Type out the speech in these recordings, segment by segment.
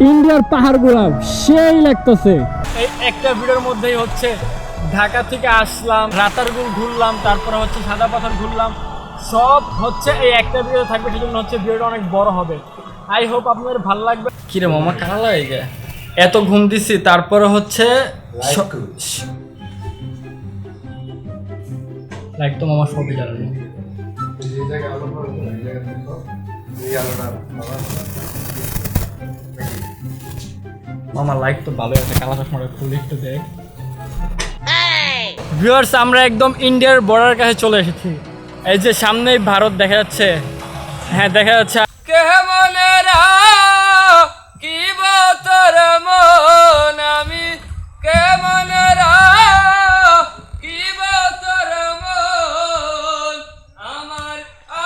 ইন্ডিয়ার পাহাড়গুলা সেই লাগতেছে। এই একটা ভিডিওর মধ্যেই হচ্ছে ঢাকা থেকে আসলাম, রাতারগুল ঘুরলাম, তারপরে হচ্ছে সাদা পাথর ঘুরলাম, সব হচ্ছে এই একটা ভিডিও থাকবে। সেজন্য হচ্ছে ভিডিওটা অনেক বড় হবে। আই হোপ আপনাদের ভালো লাগবে। কিরে মামা কানা লাগে গে? এত ঘুম দিছি তারপরে হচ্ছে লাইক তো মামা সবই জানেন। মামা লাইক তো ভালো আছে, কালা চশমাটা খুলে একটু দেখ। ভিউয়ার্স, আমরা একদম ইন্ডিয়ার বর্ডার কাছে চলে এসেছি। এই যে সামনেই ভারত দেখা যাচ্ছে। হ্যাঁ দেখা যাচ্ছে। কি তোর মন আমি কেমন কি তোর মন আমার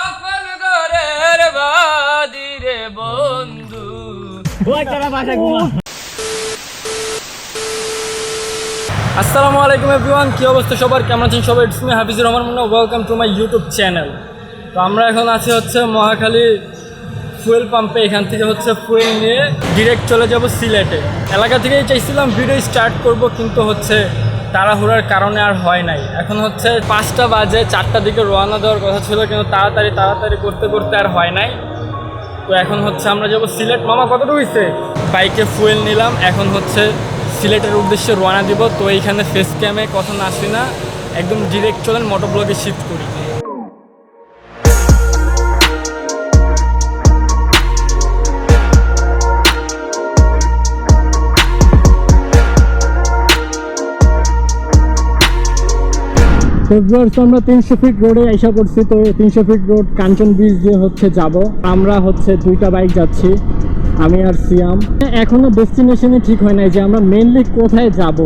আপন ঘরের বাদিরে বন্ধু। আসসালামু আলাইকুম এভরিওয়ান, কি অবস্থা সবার, কেমন আছেন সবাই? It's me Hafizur Rahman Munna, welcome to my YouTube channel. তো আমরা এখন আছি হচ্ছে মহাখালী ফুয়েল পাম্পে। এখান থেকে হচ্ছে ফুয়েল নিয়ে ডিরেক্ট চলে যাব সিলেটে। এলাকা থেকেই চাইছিলাম ভিডিও স্টার্ট করব, কিন্তু হচ্ছে তাড়াহুড়ার কারণে আর হয় নাই। এখন হচ্ছে 5টা বাজে, 4টার দিকে রওনা দেওয়ার কথা ছিল, কিন্তু তাড়াতাড়ি করতে করতে আর হয় নাই। তো এখন হচ্ছে আমরা যাব সিলেট। মামা কতটুকু হয়েছে? বাইকে ফুয়েল নিলাম, এখন হচ্ছে সিলেটের উদ্দেশ্যে রওনা দিব। তো এইখানে ফেস ক্যামে কথা না আসি না, একদম ডিরেক্ট চলেন মোটো ব্লগে শিফট করি। আমরা 300 ফিট রোডে আইসা করছি। তো 300 ফিট রোড কাঞ্চন ব্রিজ দিয়ে হচ্ছে যাব। আমরা হচ্ছে 2টা বাইক যাচ্ছি, আমি আর সিয়াম। এখনো ডেস্টিনেশনই ঠিক হয় নাই যে আমরা মেইনলি কোথায় যাব।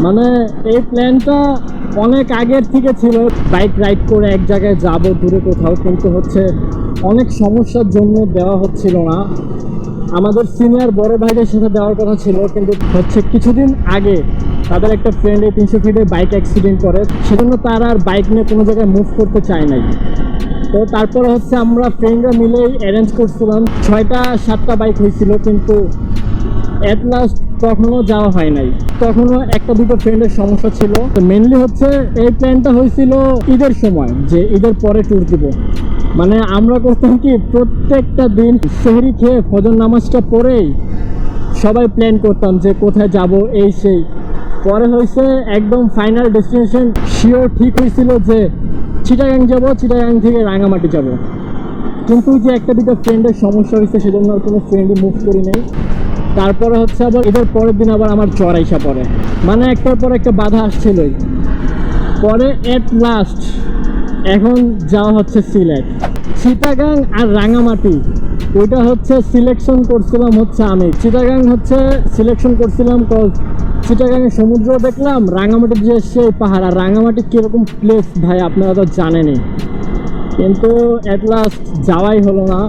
মানে এই প্ল্যানটা অনেক আগের থেকে ছিল, বাইক রাইড করে এক জায়গায় যাব দূরে কোথাও, কিন্তু হচ্ছে অনেক সমস্যার জন্য দেওয়া হচ্ছিল না। আমাদের সিনিয়র বড় ভাইদের সাথে দেওয়ার কথা ছিল, কিন্তু হচ্ছে কিছুদিন আগে তাদের একটা ফ্রেন্ড এই 300 ফিটে বাইক অ্যাক্সিডেন্ট করে, সেজন্য তারা আর বাইক নিয়ে কোনো জায়গায় মুভ করতে চায় নাই। তো তারপরে হচ্ছে আমরা ফ্রেন্ডরা মিলেই অ্যারেঞ্জ করছিলাম, 6টা-7টা বাইক হয়েছিল, কিন্তু অ্যাট লাস্ট কখনো যাওয়া হয় নাই। তখনও 1-2 ফ্রেন্ডের সমস্যা ছিল। তো মেনলি হচ্ছে এই প্ল্যানটা হয়েছিল ঈদের সময়, যে ঈদের পরে ট্যুর দিব। মানে আমরা করতাম কি, প্রত্যেকটা দিন সেহরি খেয়ে ফজর নামাজটা পড়েই সবাই প্ল্যান করতাম যে কোথায় যাব এই সেই। পরে হয়েছে একদম ফাইনাল ডেস্টিনেশন শিওর ঠিক হয়েছিল যে চিটাগাং যাব, চিটাগাং থেকে রাঙামাটি যাব। কিন্তু যে 1-2 ফ্রেন্ডের সমস্যা হয়েছে, সেজন্য আর কোনো ফ্রেন্ডই মুভ করি নাই। তারপরে হচ্ছে আবার এদের পরের দিন আবার আমার জ্বর আইসা পড়ে। মানে একটার পর একটা বাধা আসছিলই। পরে এট লাস্ট এখন যাওয়া হচ্ছে সিলেট। চিটাগাং আর রাঙামাটি ওইটা হচ্ছে সিলেকশন করছিলাম হচ্ছে আমি। চিটাগাং হচ্ছে সিলেকশন করছিলাম কজ চিটাগাংয়ে সমুদ্র দেখলাম, রাঙামাটির যে সেই পাহাড়। আর রাঙামাটি কীরকম প্লেস ভাই আপনারা তো জানেনই, কিন্তু অ্যাট লাস্ট যাওয়াই হলো না।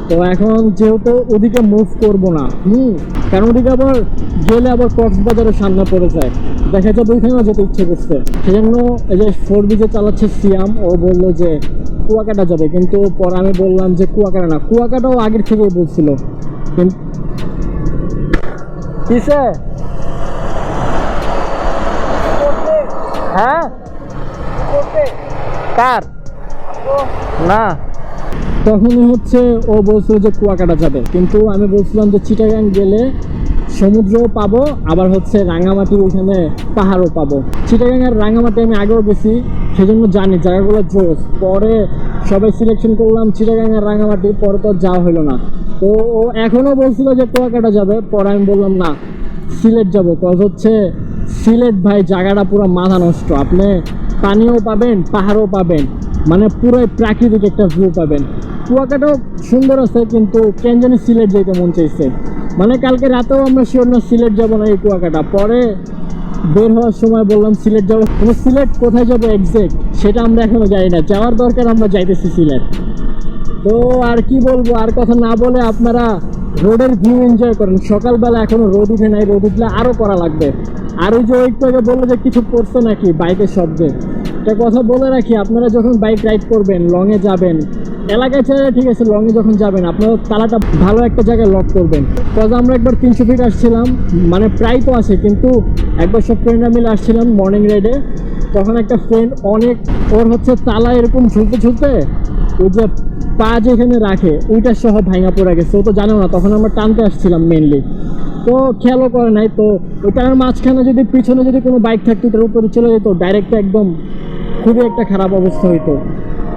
তো এখন যেহেতু ওদিকে মুভ করবো না, কারণ ওদিকে আবার গেলে আবার কক্সবাজারের সামনে পড়ে যায়, দেখা যাবে ওইখানেও যেতে ইচ্ছে করছে। সেজন্য এই যে 4B যে চালাচ্ছে সিয়াম, ও বললো যে কুয়াকাটা যাবে, কিন্তু পরে আমি বললাম যে কুয়াকাটা না, কুয়াকাটাও আগের থেকেই বলছিল। কিন্তু কিসে হ্যাঁ কার না, তখনই হচ্ছে ও বলছিল যে কুয়াকাটা যাবে, কিন্তু আমি বলছিলাম যে চিটাগাং গেলে সমুদ্রও পাবো, আবার হচ্ছে রাঙামাটির ওইখানে পাহাড়ও পাবো। চিটাগাং আর রাঙামাটি আমি আগেও গেছি, সেজন্য জানি জায়গাগুলো জোস। পরে সবাই সিলেকশন করলাম চিটাগাং আর রাঙামাটি, পরে তো যাওয়া হলো না। তো ও এখনও বলছিল যে কুয়াকাটা যাবে, পরে আমি বললাম না সিলেট যাবো। কজ হচ্ছে সিলেট ভাই জায়গাটা পুরো মাথা নষ্ট, আপনি পানিও পাবেন, পাহাড়ও পাবেন, মানে পুরোই প্রাকৃতিক একটা ভিউ পাবেন। কুয়াকাটাও সুন্দর আছে, কিন্তু কেন জানি সিলেট যেতে মন চাইছে। মানে কালকে রাতেও আমরা শিওর না সিলেট যাবো না এই কুয়াকাটা। পরে বের হওয়ার সময় বললাম সিলেট যাবো, কিন্তু সিলেট কোথায় যাবো এক্সাক্ট সেটা আমরা এখনো জানি না। যাওয়ার দরকার, আমরা যাইতেছি সিলেট। তো আর কি বলবো, আর কথা না বলে আপনারা রোডের ভিউ এনজয় করেন। সকালবেলা এখনো রোদ উঠে নাই, রোদ উঠলে আরও করা লাগবে। আর ওই যে একটু আগে বললো যে কিছু পড়ছে নাকি বাইকের শব্দে, একটা কথা বলে রাখি, আপনারা যখন বাইক রাইড করবেন, লংয়ে যাবেন, এলাকায় ছেড়ে ঠিক আছে, লংয়ে যখন যাবেন আপনারা তালাটা ভালো একটা জায়গায় লক করবেন। কজ আমরা একবার 300 ফিট আসছিলাম, মানে প্রায় তো আসে, কিন্তু একবার সব ফ্রেন্ডরা মিলে আসছিলাম মর্নিং রাইডে। তখন একটা ফ্রেন্ড অনেক, ওর হচ্ছে তালা এরকম ঝুলতে ঝুলতে ওই যে পা যেখানে রাখে ওইটা সহ ভাঙা পড়ে গেছে। ও তো জানো না, তখন আমরা টানতে আসছিলাম মেনলি, তো খেয়ালও করে নাই। তো ওইটার মাঝখানে যদি পিছনে যদি কোনো বাইক থাকতো ওটার উপরে চলে যেত ডাইরেক্ট, একদম খুবই একটা খারাপ অবস্থা হইতো।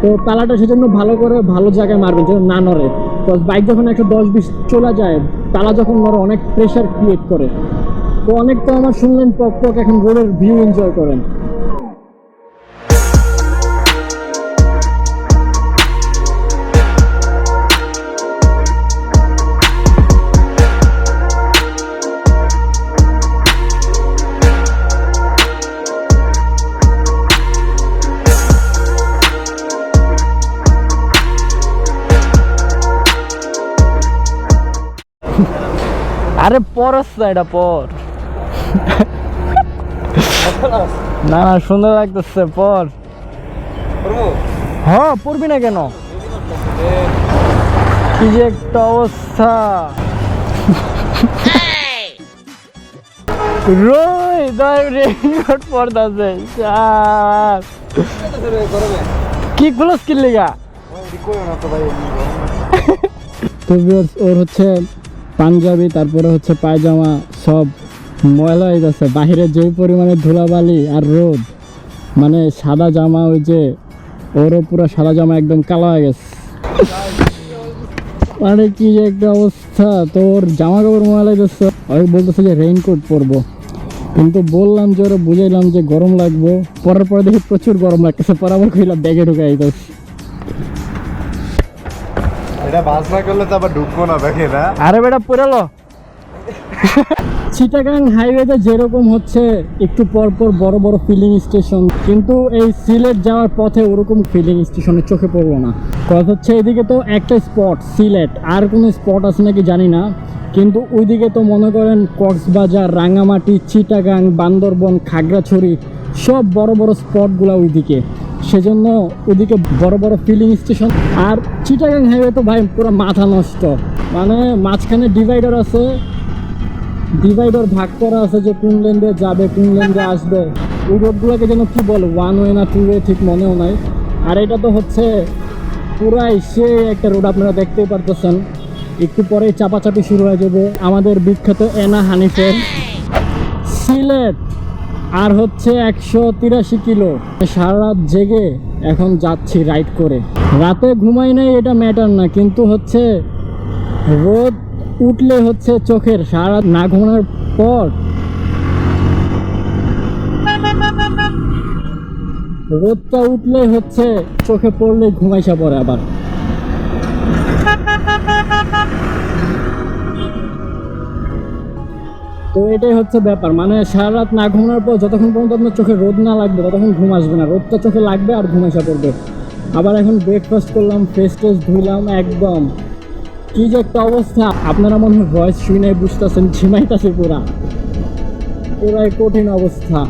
তো তালাটা সেজন্য ভালো করে ভালো জায়গায় মারবেন যেন না নড়ে। তো বাইক যখন 110-20 চলে যায়, তালা যখন নড়ে অনেক প্রেশার ক্রিয়েট করে। তো অনেক তো আমার শুনলেন পক পক এখন রোডের ভিউ এনজয় করেন। আরে পরস না, এটা পর না না, সুন্দর লাগতেছে, পর। হ্যাঁ, পড়বি না কেন? কি যে একটা অবস্থা। রোই দাই রেইনকোট পরতাছে, কি ক্লোজ কি লিগা। তো ভিউয়ার্স, ওর হচ্ছে পাঞ্জাবি তারপরে হচ্ছে পায়জামা সব ময়লা হয়ে যাচ্ছে, বাহিরে যে পরিমাণে ধুলাবালি আর রোদ, মানে সাদা জামা, ওই যে ওরও পুরো সাদা জামা একদম কালো হয়ে গেছে, মানে কি যে একটা অবস্থা। তো ওর জামা কাপড় ময়লা হয়ে যাচ্ছে, ওই বলতেছে যে রেইনকোট পরবো, কিন্তু বললাম যে ওরা বুঝাইলাম যে গরম লাগবো, পরার পরে দেখি প্রচুর গরম লাগতেছে, পর আবার কইলাম ব্যাগে ঢুকাই দিতেছে। এটা বাস না করলে তো আবার ঢুকবো না ব্যাগে না। আরে বেটা পড়ালো। চিটাগাং হাইওয়েতে যেরকম হচ্ছে একটু পর পর বড় বড় ফিলিং স্টেশন, কিন্তু এই সিলেট যাওয়ার পথে ওরকম ফিলিং স্টেশনে চোখে পড়লো না। কথা হচ্ছে এদিকে তো একটা স্পট সিলেট, আর কোনো স্পট আছে নাকি জানি না, কিন্তু ওইদিকে তো মনে করেন কক্সবাজার, রাঙামাটি, চিটাগাং, বান্দরবন, খাগড়াছড়ি সব বড় বড় স্পটগুলো ওইদিকে, সেজন্য ওইদিকে বড় বড় ফিলিং স্টেশন। আর চিটাগাং হাইওয়ে তো ভাই পুরো মাথা নষ্ট, মানে মাঝখানে ডিভাইডার আছে, ডিভাইডার ভাগ করা আছে যে কোন লেন দিয়ে যাবে কোন লেন দিয়ে আসবে, ওই রোডগুলোকে যেন কি বলে, 1 ওয়ে না 2 ওয়ে ঠিক মনেও নাই। আর এটা তো হচ্ছে পুরাই সে একটা রোড, আপনারা দেখতেই পারতেছেন, একটু পরেই চাপাচাপি শুরু হয়ে যাবে আমাদের বিখ্যাত এনা হানিফের সিলেট। আর হচ্ছে 183 কিলো, সারা রাত জেগে এখন যাচ্ছি রাইড করে। রাতে ঘুমাই নাই এটা ম্যাটার না, কিন্তু হচ্ছে রোদ উঠলে হচ্ছে চোখের, সারা রাত না ঘুমানোর পর রোদটা উঠলে হচ্ছে চোখে পড়লে ঘুমাইসা পড়ে আবার। তো এটাই হচ্ছে ব্যাপার, মানে সারা রাত না ঘুমানোর পর যতক্ষণ পর্যন্ত আপনার চোখে রোদ না লাগবে ততক্ষণ ঘুম আসবে না, রোদটা চোখে লাগবে আর ঘুমাইসা পড়বে। আবার এখন ব্রেকফাস্ট করলাম, ফেস টেস ধুইলাম, একদম কি যে একটা অবস্থা। আপনারা মনে হয় ভয়েস শুনে বুঝতেছেন ঝিমাইতেছে, পুরাই কঠিন অবস্থা।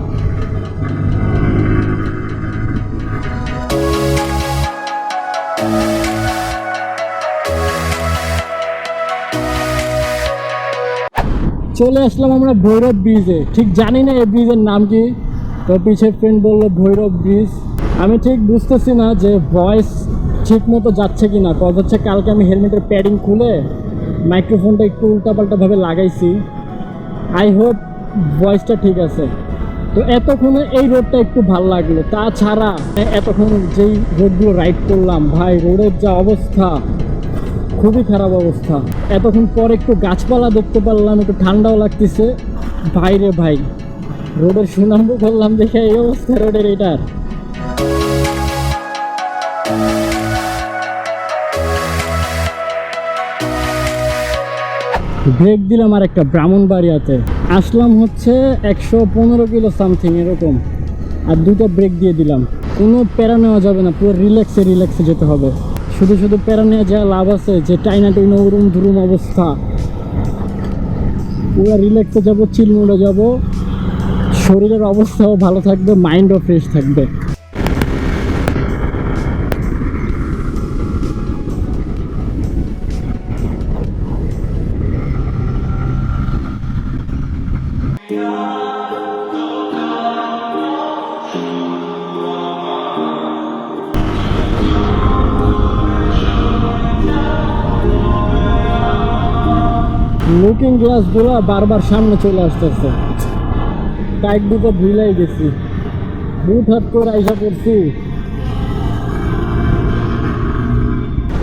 চলে আসলাম আমরা ভৈরব ব্রিজে, ঠিক জানি না এই ব্রিজের নাম কি, তো পিছের ফ্রেন্ড বললো ভৈরব ব্রিজ। আমি ঠিক বুঝতেছি না যে ভয়েস ঠিক মতো যাচ্ছে কি না, কজ হচ্ছে কালকে আমি হেলমেটের প্যাডিং খুলে মাইক্রোফোনটা একটু উল্টাপাল্টাভাবে লাগাইছি, আই হোপ ভয়েসটা ঠিক আছে। তো এতক্ষণে এই রোডটা একটু ভালো লাগলো, তাছাড়া এতক্ষণ যেই রোডগুলো রাইড করলাম ভাই, রোডের যা অবস্থা খুবই খারাপ অবস্থা। এতক্ষণ পর একটু গাছপালা দেখতে পারলাম, একটু ঠান্ডাও লাগতেছে ভাইরে ভাই, রোডের সুনাম করলাম দেখে এই অবস্থা রোডের এটার। ব্রেক দিলাম আর একটা ব্রাহ্মণবাড়িয়াতে আসলাম হচ্ছে 115 কিলো সামথিং এরকম, আর দুটো ব্রেক দিয়ে দিলাম। কোনো প্যারা নেওয়া যাবে না, পুরো রিল্যাক্সে যেতে হবে। শুধু শুধু প্যারা নিয়ে যা লাভ আছে, যে টাইনা টাইনা উরুম ধুরুম অবস্থা, পুরো রিল্যাক্সে যাবো, চিল মোডে যাবো, শরীরের অবস্থাও ভালো থাকবে, মাইন্ডও ফ্রেশ থাকবে। লুকিং গ্লাস গুলো বারবার সামনে চলে আসতেছে, টাইট দুটো ভুলাই গেছি, বুট হাত করে আইসা পড়ছি।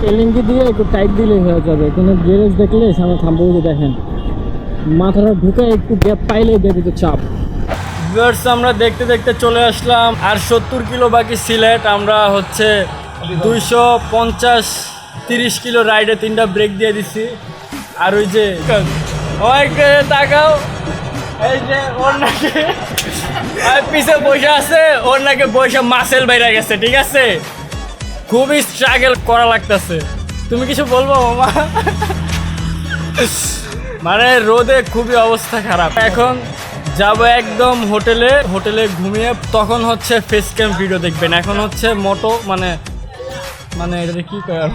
এলিঙ্গি দিয়ে একটু টাইট দিলেই হয়ে যাবে, কোনো গ্যারেজ দেখলে সামনে থামবো। দেখেন মাথাটা ঢুকে একটু গ্যাপ পাইলেই দেখি তো চাপ। ভিউয়ার্স, আমরা দেখতে দেখতে চলে আসলাম, আর 70 কিলো বাকি সিলেট। আমরা হচ্ছে 250-30 কিলো রাইডে 3টা ব্রেক দিয়ে দিছি। আর ওই যে তাকাও, এই যে ওর নাকি পিছে বসে আছে, ওর নাকি বসে মাসেল বাইরে গেছে। ঠিক আছে, খুবই স্ট্রাগল করা লাগতেছে। তুমি কিছু বলবো মামা? মানে রোদে খুবই অবস্থা খারাপ। এখন যাব একদম হোটেলে ঘুমিয়ে, তখন হচ্ছে ফেস ক্যাম ভিডিও দেখবেন। এখন হচ্ছে মোটো মানে এটা কি করার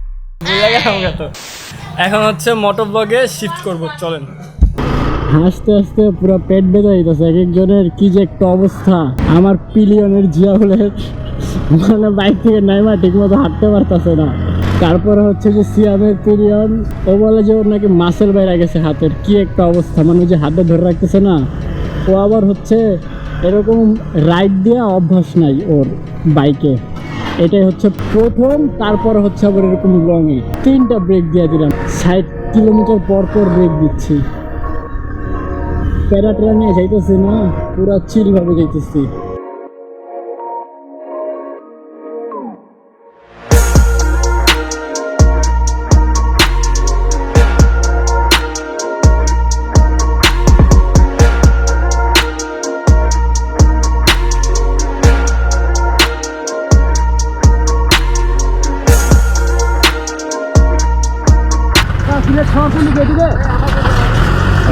তো, এখন হচ্ছে মোটো ব্লগে শিফট করব। চলেন। হাসতে হাসতে পুরো পেট বেঁধে যাইতেছে, এক একজনের কি যে একটা অবস্থা। আমার পিলিয়নের জিয়া হলে মানে বাইক থেকে নাইমা ঠিক মতো হাঁটতে পারতেছে না। তারপরে হচ্ছে যে সিয়ামের পিলিয়ন, ও বলে যে ওর নাকি মাসেল বাইরে গেছে হাতের, কি একটা অবস্থা। মানে যে হাতে ধরে রাখতেছে না, ও আবার হচ্ছে এরকম রাইড দেওয়া অভ্যাস নাই ওর বাইকে, এটাই হচ্ছে প্রথম। তারপর হচ্ছে আবার এরকম লংয়ে 3টা ব্রেক দিয়ে দিলাম, 60 কিলোমিটার পর ব্রেক দিচ্ছি। প্যারাট্রা নিয়ে যাইতেছি না, পুরা চিল ভাবে যাইতেছি।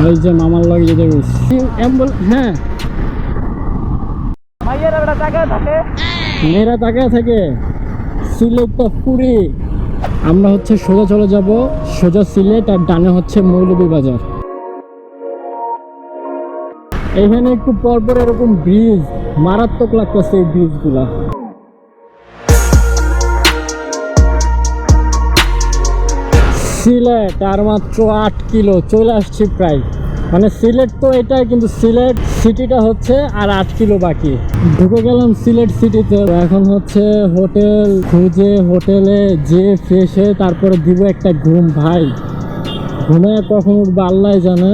ওই যে মামার লাগে যেতে বলছি, হ্যাঁ মেয়েরা তাকায় থাকে। সিলেটটা পুরি। আমরা হচ্ছে সোজা চলে যাব, সোজা সিলেট, আর ডানে হচ্ছে মৌলভীবাজার। এখানে একটু পরপর এরকম ব্রিজ, মারাত্মক লাগতেছে এই ব্রিজগুলা। সিলেট আর মাত্র 8 কিলো, চলে আসছি প্রায়। মানে সিলেট তো এটাই, কিন্তু সিলেট সিটিটা হচ্ছে আর 8 কিলো বাকি। ঢুকে গেলাম সিলেট সিটিতে। এখন হচ্ছে হোটেল খুঁজে, হোটেলে যে ফ্রেশ হয়ে তারপরে দিব একটা ঘুম। ভাই ঘুমে কখন উঠবো আল্লাহ জানে।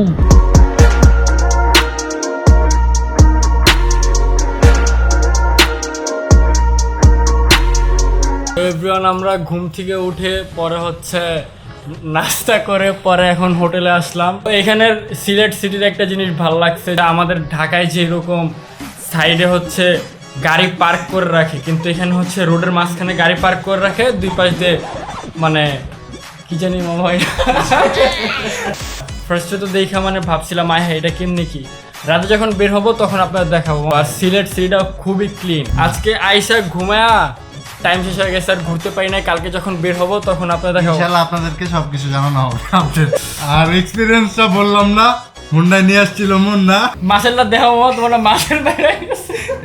এভরিওয়ান, আমরা ঘুম থেকে উঠে পরে হচ্ছে নাস্তা করে পরে এখন হোটেলে আসলাম। তো এখানের সিলেট সিটির একটা জিনিস ভালো লাগছে, আমাদের ঢাকায় যেরকম সাইডে হচ্ছে গাড়ি পার্ক করে রাখে, কিন্তু এখানে হচ্ছে রোডের মাঝখানে গাড়ি পার্ক করে রাখে, দুই পাশ দিয়ে মানে কি জানি মামা। ফার্স্টে তো দেখা মানে ভাবছিলাম হ্যাঁ এটা কেমনি কি, রাতে যখন বের হবো তখন আপনাদের দেখাবো। আর সিলেট সিটিটা খুবই ক্লিন। আজকে আইসা ঘুমায়া টাইম শেষ হয়ে গেছে, আর ঘুরতে পারি না। কালকে যখন বের হবো তখন আপনাদের দেখাবো, ইনশাআল্লাহ আপনাদেরকে সবকিছু জানানো হবে। আর এক্সপেরিয়েন্সটা বললাম না, মুন্ডা নিয়ে আসছিল মুন্ডা, মাছেরটা দেখাবো। তোমরা মাছের বাইরে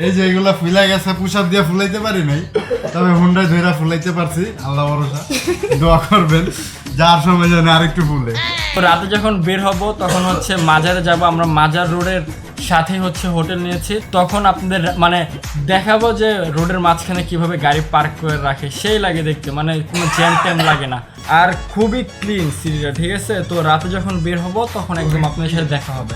এই যে এগুলা ফুলে গেছে, পুষার দিয়ে ফুলাইতে পারি নাই, তবে হুন্ডায় ধইরা ফুলাইতে পারছি, আল্লাহ ভরসা। দোয়া করবেন যার সময় যেন আরেকটু ফুলে। তো রাতে যখন বের হব তখন হচ্ছে মাজারে যাব। আমরা মাজার রোডের সাথে হচ্ছে হোটেল নিয়েছি, তখন আপনাদের মানে দেখাবো যে রোডের মাঝখানে কিভাবে গাড়ি পার্ক করে রাখে, সেই লাগে দেখতে, মানে কোনো জ্যাম ট্যাম লাগে না, আর খুবই ক্লিন সিটিটা। ঠিক আছে, তো রাতে যখন বের হব তখন একদম আপনাদের সাথে দেখা হবে।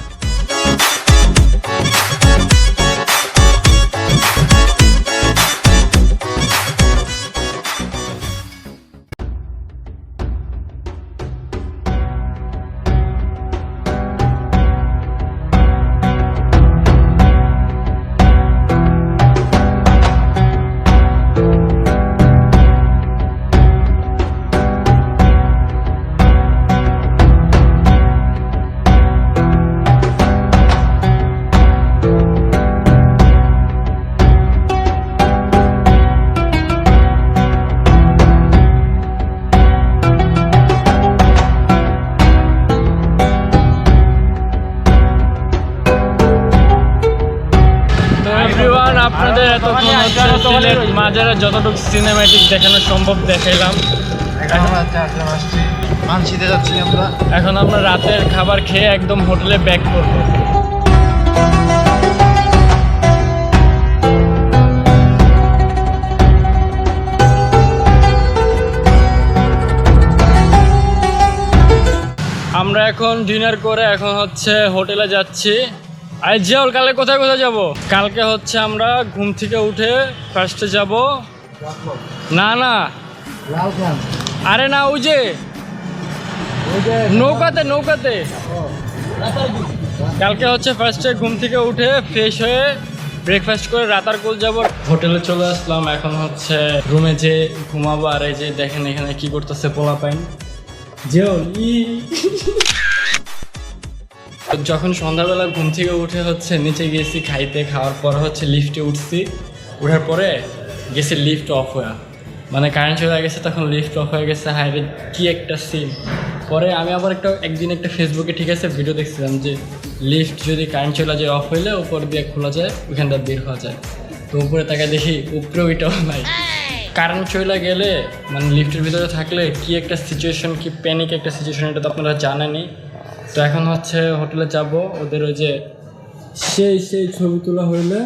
এতক্ষণ হচ্ছে সিলেট মাজারে যতটুকু সিনেম্যাটিক দেখানো সম্ভব দেখাইলাম। মানসিতে যাচ্ছি আমরা। এখন আমরা রাতের খাবার খেয়ে একদম হোটেলে ব্যাক করবো। আমরা এখন ডিনার করে এখন হচ্ছে হোটেলে যাচ্ছি। আর জিয়াউল কালকে কোথায় কোথায় যাব? কালকে হচ্ছে আমরা ঘুম থেকে উঠে ফার্স্টে যাব, না না আরে না ওই যে নৌকাতে কালকে হচ্ছে ফার্স্টে ঘুম থেকে উঠে ফ্রেশ হয়ে ব্রেকফাস্ট করে রাতারকুল যাব। হোটেলে চলে আসলাম, এখন হচ্ছে রুমে যে ঘুমাবো। আর এই যে দেখেন এখানে কি করতেছে পোলাপাইন জিয়াউল যখন সন্ধ্যাবেলা ঘুম থেকে উঠে হচ্ছে নিচে গেছি খাইতে, খাওয়ার পর হচ্ছে লিফটে উঠছি। উঠার পরে গেছি লিফট অফ হয়ে, মানে কারেন্ট চলে গেছে, তখন লিফট অফ হয়ে গেছে। হাইরে কি একটা সিন। পরে আমি আবার একদিন একটা ফেসবুকে ঠিক আছে ভিডিও দেখছিলাম যে লিফট যদি কারেন্ট চলে যায় অফ হইলে উপর দিয়ে খোলা যায়, ওইখানটা বের হওয়া যায়। তো উপরে তাকে দেখি উপরে ওইটাও নাই। কারেন্ট চলে গেলে মানে লিফটের ভিতরে থাকলে কি একটা সিচুয়েশন, কি প্যানিক একটা সিচুয়েশন, এটা তো আপনারা জানেনই। তো এখন হচ্ছে হোটেলে যাব, ওদের ওই যে সেই ছবি তোলা হইলে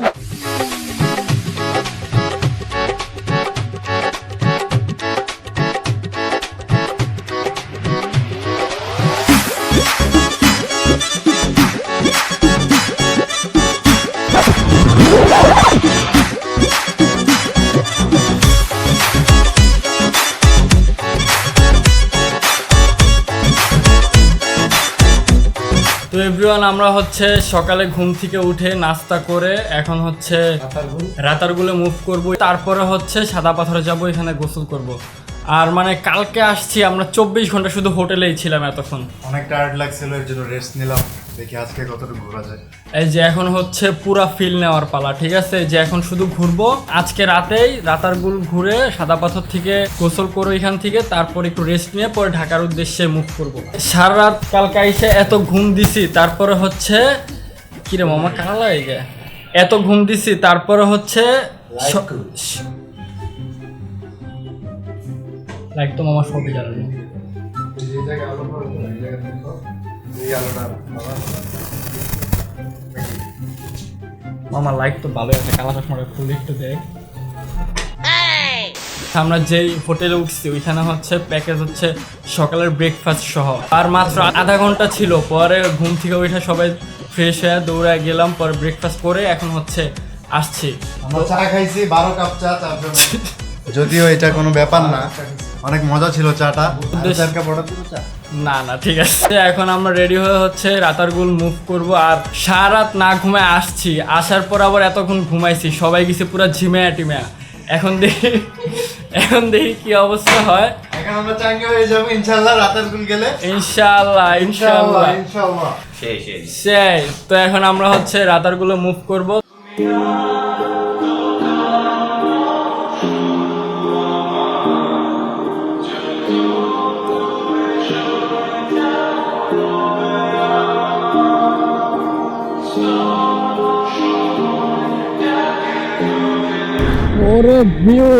তো এভরিওয়ান আমরা হচ্ছে সকালে ঘুম থেকে উঠে নাস্তা করে এখন হচ্ছে রাতারগুলে মুভ করব। তারপরে হচ্ছে সাদা পাথরে যাব, এখানে গোসল করব। আর মানে কালকে আসছি আমরা 24 ঘন্টা শুধু হোটেলেই ছিলাম এতক্ষণ। অনেক টায়ার্ড লাগছিল, এর জন্য রেস্ট নিলাম। দেখি আজকে কতটুকু ঘোরা যায়। এই যে এখন হচ্ছে পুরা ফিল নেওয়ার পালা, ঠিক আছে? যে এখন শুধু ঘুরবো আজকে রাতেই, রাতারগুল ঘুরে সাদা পাথর থেকে গোসল করো এখান থেকে, তারপর একটু রেস্ট নিয়ে পরে ঢাকার উদ্দেশ্যে মুভ করবো। সারা রাত কালকে এসে এত ঘুম দিছি, তারপরে হচ্ছে কিরে মামা কানা লাগে গে, এত ঘুম দিছি তারপরে হচ্ছে লাইক তো মামা সবই জানানো। মামা লাইট তো ভালো আছে, কালা চশমাটা ফুল একটু দেখ। আমরা যেই হোটেলে উঠছি ওইখানে হচ্ছে প্যাকেজ হচ্ছে সকালের ব্রেকফাস্ট সহ। আর মাত্র আধা ঘন্টা ছিল, পরে ঘুম থেকে উঠে সবাই ফ্রেশ হয়ে দৌড়ায় গেলাম, পরে ব্রেকফাস্ট করে এখন হচ্ছে আসছি। আমরা চা খাইছি 12 কাপ চা, যদিও এটা কোনো ব্যাপার না, অনেক মজা ছিল চাটা। না না ঠিক আছে, এখন আমরা রেডি হয়ে হচ্ছে রাতারগুল মুভ করব। আর সারা রাত না ঘুমায় আসছি, আসার পর আবার এতক্ষণ ঘুমাইছি, সবাই গেছে পুরো ঝিমায়া টিমায়া। এখন দেখি কি অবস্থা হয়। এখন আমরা চাঙ্গে হয়ে যাব ইনশাআল্লাহ রাতারগুল গেলে। ইনশাআল্লাহ সেই তো এখন আমরা হচ্ছে রাতারগুলো মুভ করব। ওরে ভিউ,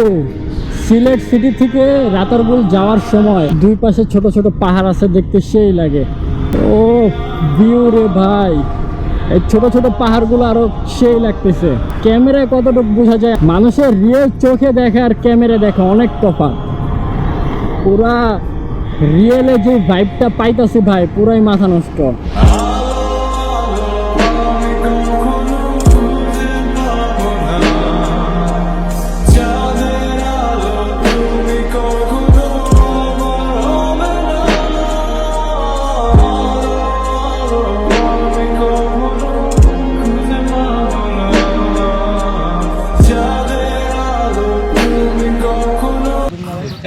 সিলেট সিটি থেকে রাতারগুল যাওয়ার সময় দুই পাশে ছোট ছোট পাহাড় আছে, দেখতে সেই লাগে। ও ভিউ রে ভাই, এই ছোট ছোট পাহাড়গুলো আরো সেই লাগতেছে। ক্যামেরায় কতটুকু বোঝা যায়, মানুষের রিয়েল চোখে দেখা আর ক্যামেরা দেখা অনেক তফাৎ। পুরা রিয়েলে যে ভাইবটা পাইতাছি ভাই, পুরাই মাথা নষ্ট।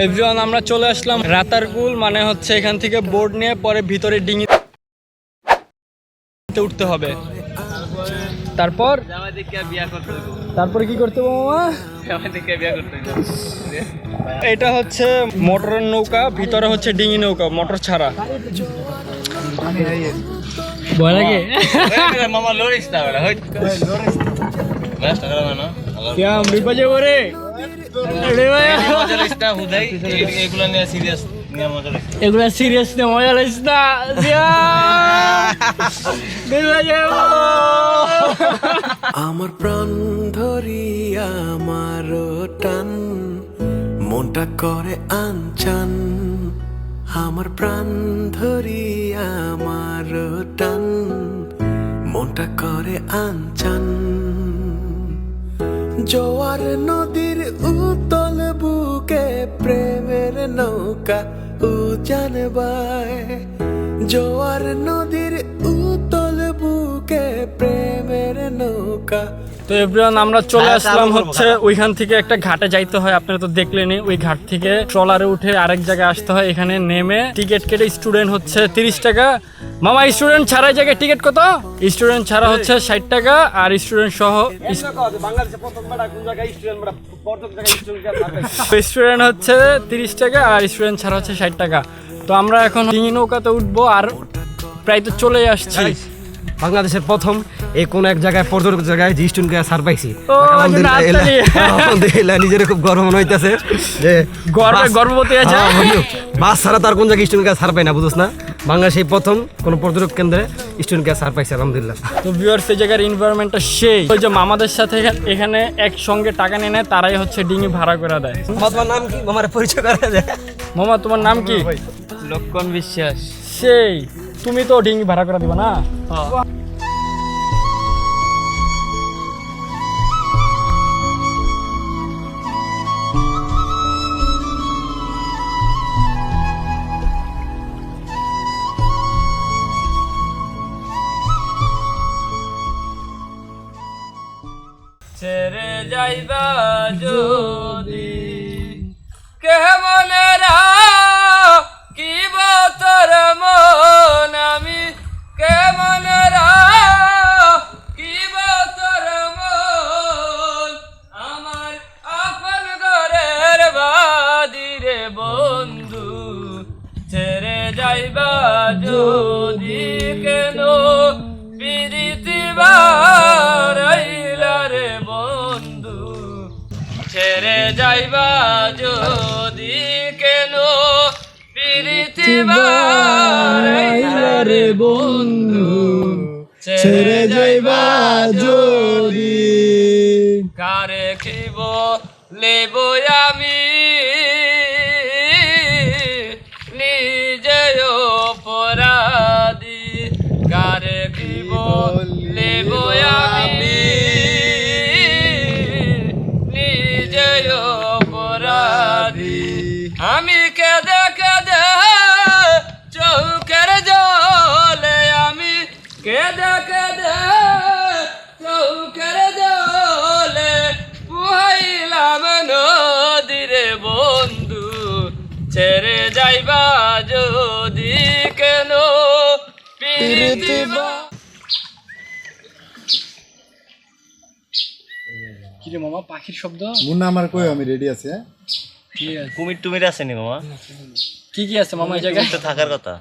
এভরিওয়ান আমরা চলে আসলাম রাতারগুল, মানে হচ্ছে এখান থেকে বোর্ড নিয়ে পরে ভিতরে ডিঙিতে উঠতে হবে। তারপর কি করতে হবে মামা? এটা হচ্ছে মোটরের নৌকা, ভিতরে হচ্ছে ডিঙি নৌকা, মোটর ছাড়া। ভয় লাগে মামা, লরিস না সিয়াম রিপা যাবো রে এগুলা সিরিয়াস নিয়ে মজা লাগিস না আমার প্রাণ ধরি আমার টান মনটা করে আনচান আমার প্রাণ ধরি আমার টান মনটা করে আনচান জোয়ার নদীর উতল বুকে প্রেমের নৌকা উজান বায় জোয়ার নদীর উতল বুকে প্রেমের নৌকা। তো এভরিওয়ান আমরা চলে আসলাম হচ্ছে ওইখান থেকে একটা ঘাটে যাইতে হয়, আপনারা তো দেখলেনই। ওই ঘাট থেকে ট্রলারে উঠে আরেক জায়গায় আসতে হয়, এখানে নেমে টিকিট কেটে স্টুডেন্ট হচ্ছে 30 টাকা। মামা স্টুডেন্ট ছাড়া জায়গায় টিকিট কত? স্টুডেন্ট ছাড়া হচ্ছে 60 টাকা আর স্টুডেন্ট সহ স্টুডেন্ট হচ্ছে 30 টাকা আর স্টুডেন্ট ছাড়া হচ্ছে 60 টাকা। তো আমরা এখন ডিঙি নৌকাতে উঠবো আর প্রায় তো চলেই আসছি। বাংলাদেশের প্রথম এই কোন এক জায়গায় পর্যটক জায়গায় যে স্টুডেন্টকে সার পাইছি আলহামদুলিল্লাহ নিজের খুব গর্ব মনে হইতেছে যে গর্ভবতী আছে বাস ছাড়া তার কোন জায়গায় স্টুডেন্টকে সার পাই না বুঝছ না বাংলাদেশে প্রথম কোন পর্যটক কেন্দ্রে স্টুডেন্টকে সার পাইছে আলহামদুলিল্লাহ। তো ভিউয়ার্স এই জায়গার এনভায়রনমেন্টটা সেই, ওই যে মামাদের সাথে এখানে একসঙ্গে টাকা নিয়ে নেয়, তারাই হচ্ছে ডিঙি ভাড়া করে দেয়। তোমার নাম কি আমার পরিচয় করা যায়? মামা তোমার নাম কি? লক্ষণ বিশ্বাস। সেই তুমি তো ডিঙি ভাড়া করে দিবা না? ছেড়ে যাইবা যদি কেমন রাখিব তোর মন আমি কেমন রাখিব তোর মন আমার আপন ঘরের বাদিরে বন্ধু ছেড়ে যাইবা যদি কেন পিরিতি বারাইলা রে বন্ধু ছেড়ে যাইবা যদি কেন পিরিতি বারাইলা রে বন্ধু ছেড়ে যাইবা যদি কারে খিব লেব আমি নিজে অপরাধী কারে খিব লেব আমি নিজে অপরাধী আমি কেঁদে কেঁদে চৌকের জলে আমি কেঁদে কেঁদে চৌকের জলে পুহাইলাম নদীরে বন্ধু ছেড়ে যাইবা যদি কেন পিরিতি কিরে মামা পাখির শব্দ মুন্না আমার কই আমি রেডি আছি। কুমির টুমির আসেনি মামা? কি কি আছে মামা এই জায়গায়? তো থাকার কথা।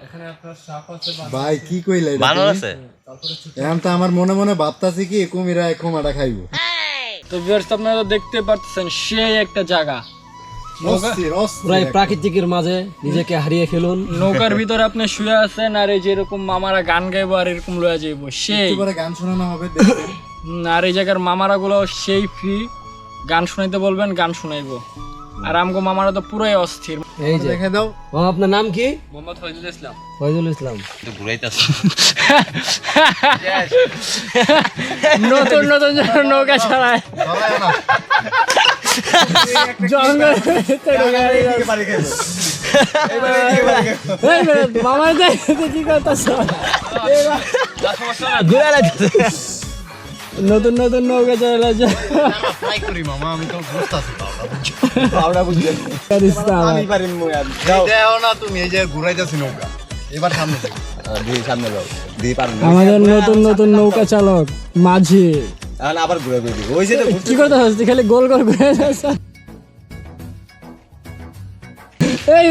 ভাই কি কইলা এটা? বানর আছে? এখন তো আমার মনে মনে ভাবতাছি কি কুমিরা ক্ষমাটা খাইবো। তো ভিউয়ার্স আপনারা তো দেখতে পাচ্ছেন সেই একটা জায়গা, অস্থির, অস্থির প্রায় একটা। প্রাকৃতিকের মাঝে নিজেকে হারিয়ে ফেলুন। নৌকার ভিতরে আপনি শুয়ে আছেন আর এই যে এরকম মামারা গান গাইবো আর এরকম লয়ে যাইবো সেই। একটু পরে গান শোনানো হবে দেখবেন। আর এই জায়গার মামারা গুলো সেই ফ্রি, গান শুনাইতে বলবেন গান শুনাইবো। আর আমগো মামারা তো পুরোই অস্থির। এই যে দেখে দাও। মামা আপনার নাম কি? মোহাম্মদ ফয়জুল ইসলাম। ফয়জুল ইসলাম। ঘুরাইতেছে নতুন নতুন নৌকা চালায় চলায় না। জঙ্গল মামা কি করতেছ? নতুন নতুন নৌকা চালায় ট্রাই করি মামা, আমি তো বুঝতাছি যাও না তুমি, এই যে ঘুরাইতেছি নৌকা। এবার সামনে থেকে আমাদের নতুন নতুন নৌকা চালক মাঝি আবার ঘুরে ঘুরে ওই যে কি করতে হচ্ছে খালি গোল গোল ঘুরে যাচ্ছে। এই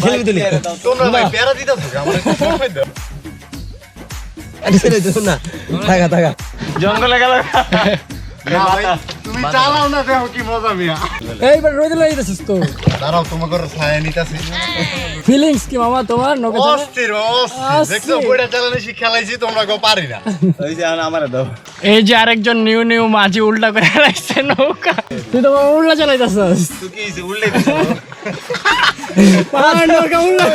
সেলফি তুলি তোমরা ভাই প্যারা দিতেছো আমার একটু সময় দাও। না থাকা থাকা জঙ্গলে গেল না ভাই, তুমি চালাও না, দেখো কি মজা মিয়া। এইবার রোদে লাগিয়েছিস তো দাঁড়াও, তোমাকে ছায়া নিতেছি। ফিলিংস কি মামা তোমার নৌকা চালায়? অস্থির অস্থির, দেখছো বইটা চালানো শিক্ষা লাইছি, তোমরা কেউ পারি না। এই যে আরেকজন নিউ নিউ মাঝি উল্টা করে রাখছে নৌকা, তুই তো মামা উল্টা চালাইতেছস। তুই কি হইছে, উল্লেখ পাহাড় নৌকা উল্টা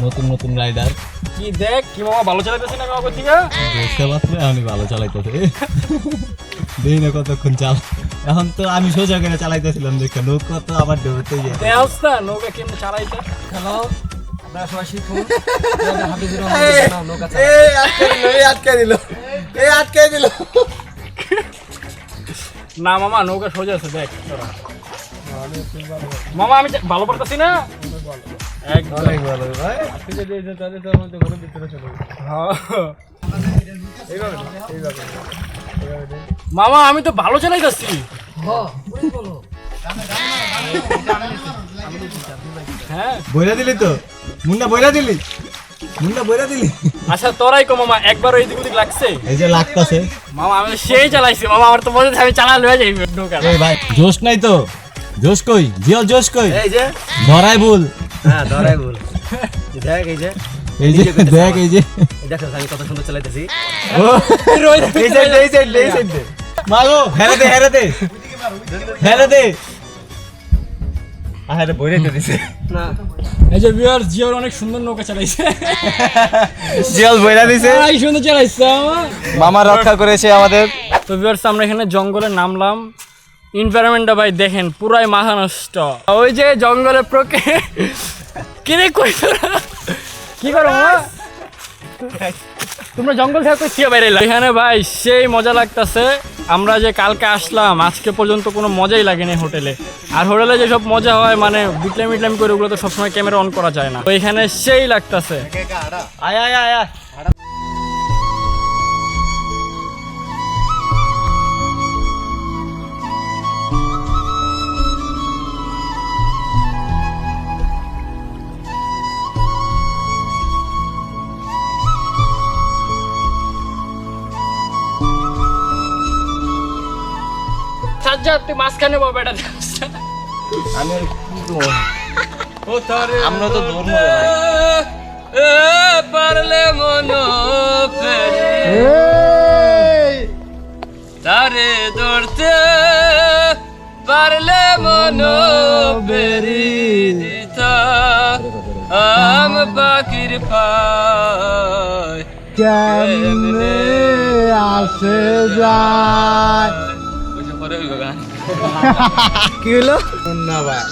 নতুন নতুন রাইডার কি দেখ কি মামা ভালো চালাইতেছিস না কাউকে থেকে? দেখতে পাচ্ছি আমি ভালো চালাইতেছে দেখি না কতক্ষণ চাল। এখন তো আমি সোজা করে চালাইতেছিলাম, দেখে নৌকা তো আবার ডুবতে যায়। দেওস্তা নৌকা কেমনে চালাইতে? হ্যালো আপনারা সবাই শিখুন হাফিজুর রহমান নৌকা আটকে দিল। না মামা নৌকা সোজা আছে দেখ তোরা। মামা আমি ভালো পড়তেছি না একদম ভালো ভাই মামা আমি তো ভালো চালাইতেছি। হ্যাঁ বইরা দিলি তো, মুন্না বইরা দিলি, মুন্না বইরা দিলি। আচ্ছা তোরাই কো মামা একবার ওইদিক ওদিক লাগছে। এই যে লাগতাছে মামা আমি সেই চালাইছি মামা, আমার তো মনে হচ্ছে আমি চালালে হয়ে যাই নৌকা। এই ভাই জোশ নাই তো, জোশ কই জিও, জোশ কই? এই যে ধরাই ভুল, হ্যাঁ ধরাই ভুল। দেখ এই যে এই যে দেখ এই যে এই দেখো আমি কত সুন্দর চালাইতেছি। এই সাইড এই সাইড এই সাইড মাগো হেরে দে হেরে দে হেরে দে। আরে বইরে তো দিছে না এই যে ভিউয়ার্স জিওর অনেক সুন্দর নৌকা চালাইছে। জিয়াল বইরা দিছে, এই সুন্দর চালাইছে মামা। মামা রক্ষা করেছে আমাদের। তো ভিউয়ার্স আমরা এখানে জঙ্গলে নামলাম, এনভায়রনমেন্টটা ভাই দেখেন পুরাই মাথা নষ্ট। ওই যে জঙ্গলে কিরে কই তোরা কি করো মামা? তোমরা জঙ্গল থেকে কই কিয়া বাইরে এখানে ভাই সেই মজা লাগতাছে। আমরা যে কালকে আসলাম আজকে পর্যন্ত কোনো মজাই লাগেনি হোটেলে। আর হোটেলে যেসব মজা হয় মানে বিটলাম মিটলাম করে ওগুলো তো সবসময় ক্যামেরা অন করা যায় না। তো এখানে সেই লাগতাছে। আয় আয় আয় আয় সাজ্জাদ তুই মাঝখানে বাবা এটা আমি আমরা তো ধর্ম পারলে মনো তারে ধরতে পারলে মনো বেরি দিতা আম পাখির পায় কেমনে আসে যায়। কি হলো না ভাই?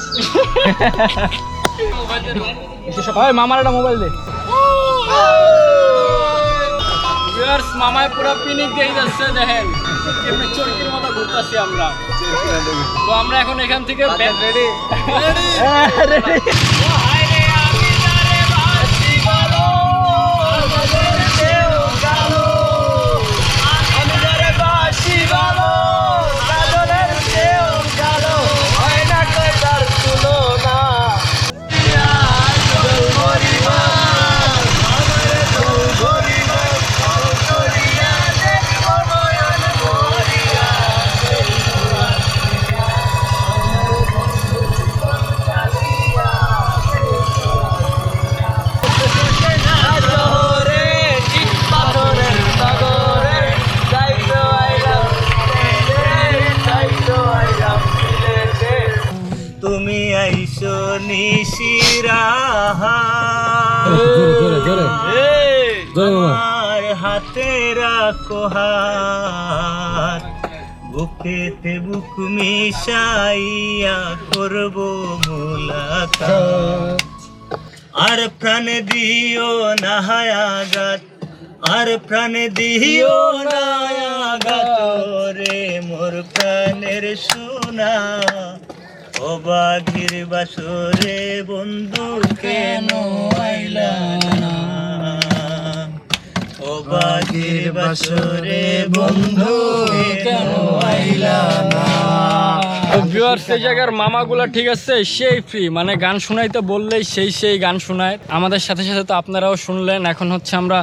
মামার একটা মোবাইল দে। মামায় পুরো পিনিক দিয়ে যাচ্ছে দেখেন এমনি চরকির মতো ঘুরতেছি আমরা। তো আমরা এখন এখান থেকে রেডি তুমি আইসো নিশিরাহা আমার হাতে রাখো হাত, বুকেতে বুক মিশাইয়া করব মুলাকাত। আর প্রাণ দিও না আঘাত, আর প্রাণ দিও না আঘাত রে মোর প্রাণের সোনা। ও বাঘির বাসরে বন্ধু কেন আইলা না, ও বাঘির বাসরে বন্ধু কেন আইলা না। তো ভিউয়ার্স এই জায়গার মামাগুলা ঠিক আছে সেই ফ্রি, মানে গান শোনাইতে বললেই সেই গান শোনায়। আমাদের সাথে সাথে তো আপনারাও শুনলেন। এখন হচ্ছে আমরা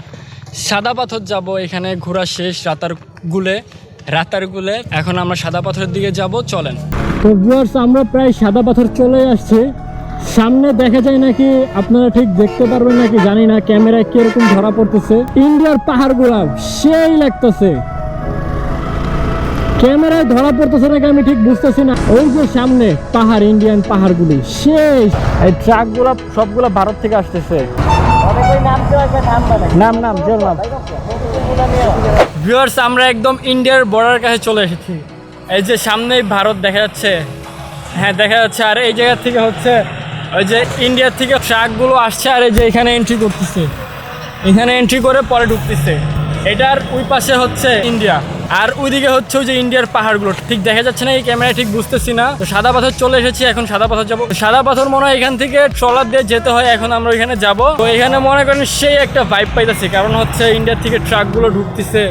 সাদা পাথর যাব, এখানে ঘোরা শেষ রাতার গুলে এখন আমরা সাদা পাথরের দিকে যাব, চলেন। তো ভিউয়ার্স আমরা প্রায় সাদা পাথর চলে আসছি। সামনে দেখা যায় নাকি আপনারা ঠিক দেখতে পারবেন নাকি জানি না, ক্যামেরায় কিরকম ধরা পড়তেছে। ইন্ডিয়ার পাহাড়গুলা সেই লাগতেছে, ক্যামেরায় ধরা পড়তেছে নাকি আমি ঠিক বুঝতেছি না। ওই যে সামনে পাহাড়, ইন্ডিয়ান পাহাড়গুলি সেই, এই ট্রাকগুলা সবগুলা ভারত থেকে আসতেছে। ভিউয়ার্স আমরা একদম ইন্ডিয়ার বর্ডারের কাছে চলে এসেছি। এই যে সামনেই ভারত দেখা যাচ্ছে, হ্যাঁ দেখা যাচ্ছে। আর এই জায়গা থেকে হচ্ছে ওই যে ইন্ডিয়ার থেকে ট্রাকগুলো আসছে, আর এই যে এখানে এন্ট্রি করতেছে, এখানে এন্ট্রি করে পরে ঢুকতেছে। এটার ওই পাশে হচ্ছে ইন্ডিয়া, আর ওইদিকে হচ্ছে ওই যে ইন্ডিয়ার পাহাড়গুলো ঠিক দেখা যাচ্ছে না এই ক্যামেরায়, ঠিক বুঝতেছি না। তো সাদা পাথর চলে এসেছি, এখন সাদা পাথর যাবো। সাদা পাথর মনে হয় এখান থেকে ট্রলার দিয়ে যেতে হয়, এখন আমরা ওইখানে যাব। তো এখানে মনে করেন সেই একটা ভাইব পাইতেছি, কারণ হচ্ছে ইন্ডিয়ার থেকে ট্রাকগুলো ঢুকতেছে,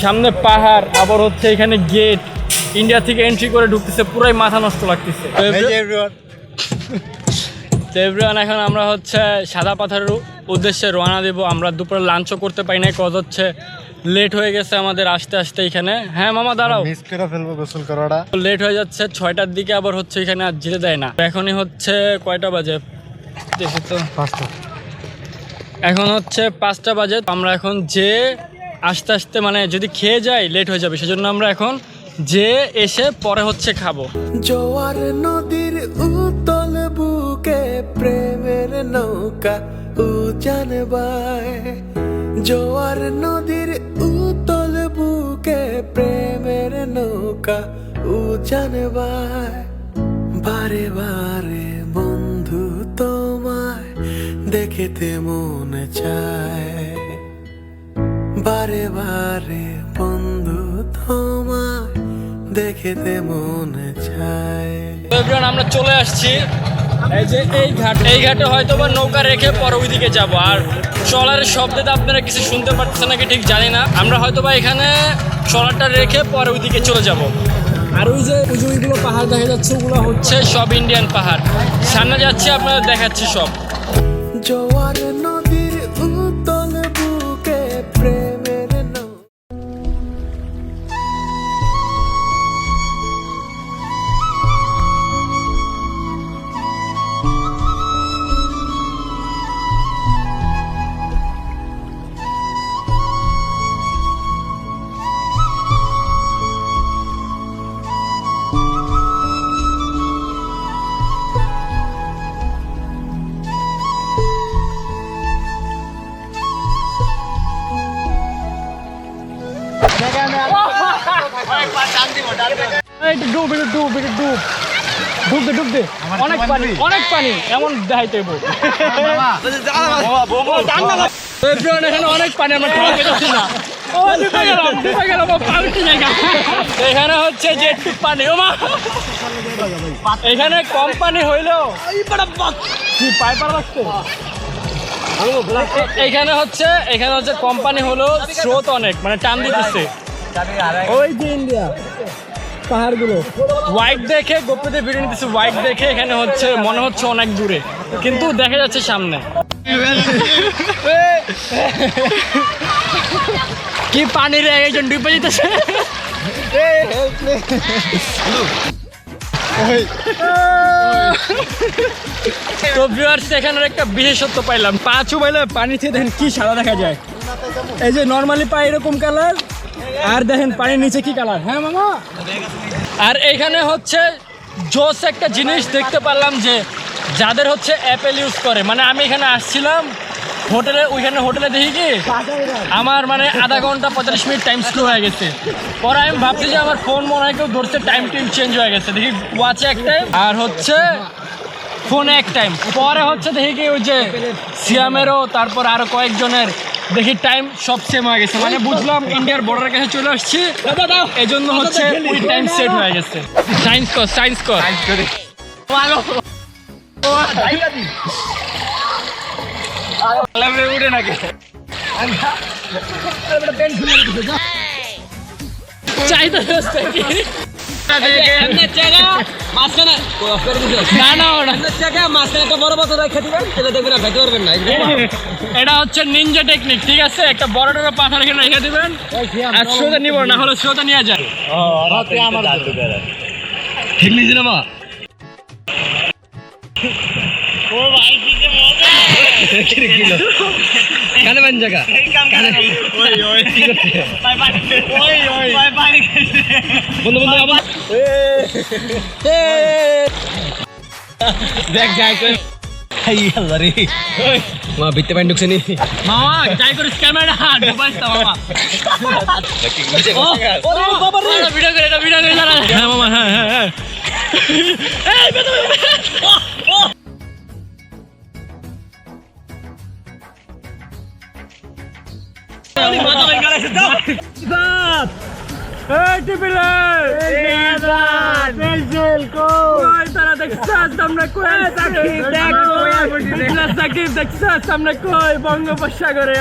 সামনে পাহাড়, আবার হচ্ছে এখানে গেট, ইন্ডিয়া থেকে এন্ট্রি করে ঢুকতেছে, পুরাই মাথা নষ্ট লাগতেছে। তো এভরিওয়ান এখন আমরা হচ্ছে সাদা পাথরের উদ্দেশ্যে রওনা দেব। আমরা দুপুরে লাঞ্চও করতে পারি না, কজ হচ্ছে লেট হয়ে গেছে আমাদের আসতে আসতে এখানে। হ্যাঁ মামা দাঁড়াও, মিস করে ফেলবো গোসল করাটা। লেট হয়ে যাচ্ছে, 6টার দিকে আবার হচ্ছে এখানে আর যেতে দেয় না। এখনই হচ্ছে কয়টা বাজে দেখি তো, 5টা। এখন হচ্ছে 5টা বাজে। আমরা এখন যে আস্তে আস্তে মানে যদি খেয়ে যাই লেট হয়ে যাবে, সেজন্য আমরা এখন যে এসে পরে হচ্ছে খাবো। জোয়ার নদীর উতল বুকে প্রেমের নৌকা উজান বায়, জোয়ার নদীর উতল বুকে প্রেমের নৌকা উজান বায়। বারে বারে বন্ধু তোমায় দেখতে মনে চায়, বারে বারে বন্ধু তোমায় দেখতে মনে চায়। আমরা চলে আসছি এই যে এই ঘাটে হয়তো বা নৌকা রেখে পরে ওইদিকে যাব। আর ট্রলারের শব্দটা আপনারা কিছু শুনতে পারতেছেন নাকি ঠিক জানি না। আমরা হয়তো বা এখানে ট্রলারটা রেখে পরে ওইদিকে চলে যাব। আর ওই যে ওইগুলো পাহাড় দেখা যাচ্ছে, ওগুলো হচ্ছে সব ইন্ডিয়ান পাহাড়। সামনে যাচ্ছে আপনাদের দেখাচ্ছি সব। জোয়ার নদীর উতল বুকে প্রেমের নৌকা। ডুব অনেক পানি এমন দেখাইতে এখানে অনেক পানি, আমরা না এখানে হচ্ছে যে একটু পানি, এখানে কম পানি হইলেও কি পাইপার লাগছে। এখানে হচ্ছে কম পানি হলেও স্রোত অনেক, মানে টান দিতেছে। ওই যে ইন্ডিয়া পাহাড়গুলো হোয়াইট দেখে গোপীতে ভিডিও নিতেছে, হোয়াইট দেখে এখানে হচ্ছে মনে হচ্ছে অনেক দূরে, কিন্তু দেখা যাচ্ছে সামনে। কি পানির একজন ডুবে যেতেছে। তো ভিউয়ার্স এখানের একটা বিশেষত্ব পাইলাম, পা চুবাইলে পানি থেকে দেখেন কি সাদা দেখা যায়। এই যে নর্মালি পা এরকম কালার, আর দেখেন পানির নিচে কি কালার। হ্যাঁ মামা, আর এখানে হচ্ছে জোস একটা জিনিস দেখতে পারলাম যে যাদের হচ্ছে অ্যাপেল ইউজ করে, মানে আমি এখানে আসছিলাম ওইখানে হোটেলে দেখি কি আমার মানে আধা ঘন্টা 45 মিনিট টাইম স্লো হয়ে গেছে। পরে আমি ভাবছি যে আমার ফোন মনে হয় কেউ ধরছে, টাইম চেঞ্জ হয়ে গেছে। দেখি ওয়াচে এক টাইম আর হচ্ছে ফোনে এক টাইম। পরে হচ্ছে দেখি কি ওই যে সিয়ামেরও, তারপর আরো কয়েকজনের দেখি টাইম সব সেম হয়ে গেছে। মানে বুঝলাম ইন্ডিয়ার বর্ডারের কাছে চলে আসছি, এই জন্য হচ্ছে ওই টাইম সেট হয়ে গেছে। সায়েন্স কর উঠে নাকি চাইতে এটা হচ্ছে নিনজা টেকনিক, ঠিক আছে? একটা বড় বড় পাথর এখানে রেখে দিবেন আর সোজা নিব না হলে সোজা নিয়ে যায়। ঠিক নিয়েছি না মা? কানে বান জায়গা বন্ধু বন্ধু আবার দেখ যাই কই আল্লাহ রে মা বিতে পাইন ঢুকছে নি মামা যাই করিস ক্যামেরা ডুবাইস না মামা। ওরে বাবা রে এটা ভিডিও করে দাঁড়া। হ্যাঁ মামা, হ্যাঁ হ্যাঁ হ্যাঁ। এই বেটা মাথা বাইন গেছে দাও এই টিপিলে পেন্সিল কই তারা দেখছাস আমরা কই সাকিব দেখো সাকিব দেখছাস আমরা কই বঙ্গোপসাগরে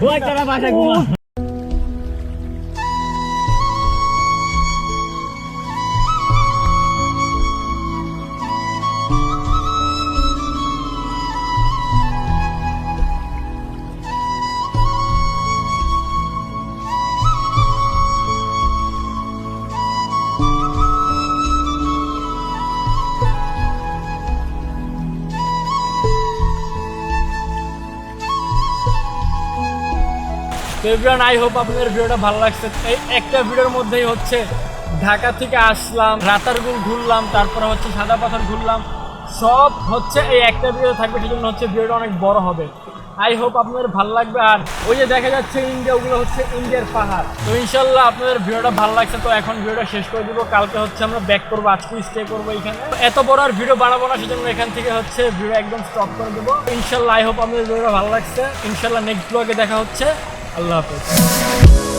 ওই তারা ভাষা ঘুমা। এভরিওয়ান, আই হোপ আপনাদের ভিডিওটা ভালো লাগছে। এই একটা ভিডিওর মধ্যেই হচ্ছে ঢাকা থেকে আসলাম, রাতারগুল ঘুরলাম, তারপরে হচ্ছে সাদা পাথর ঘুরলাম, সব হচ্ছে এই একটা ভিডিও থাকবে, সেজন্য হচ্ছে ভিডিওটা অনেক বড় হবে। আই হোপ আপনাদের ভালো লাগবে। আর ওই যে দেখা যাচ্ছে ইন্ডিয়া, ওগুলো হচ্ছে ইন্ডিয়ার পাহাড়। তো ইনশাল্লাহ আপনাদের ভিডিওটা ভালো লাগছে। তো এখন ভিডিওটা শেষ করে দিব, কালকে হচ্ছে আমরা ব্যাক করবো, আজকে স্টে করবো এখানে। এত বড় আর ভিডিও বাড়াবো না, সেজন্য এখান থেকে হচ্ছে ভিডিও একদম স্টপ করে দেবো। ইনশাল্লাহ আই হোপ আপনাদের ভিডিওটা ভালো লাগছে। ইনশাল্লাহ নেক্সট ব্লগে দেখা হচ্ছে। আল্লাহ হাফেজ।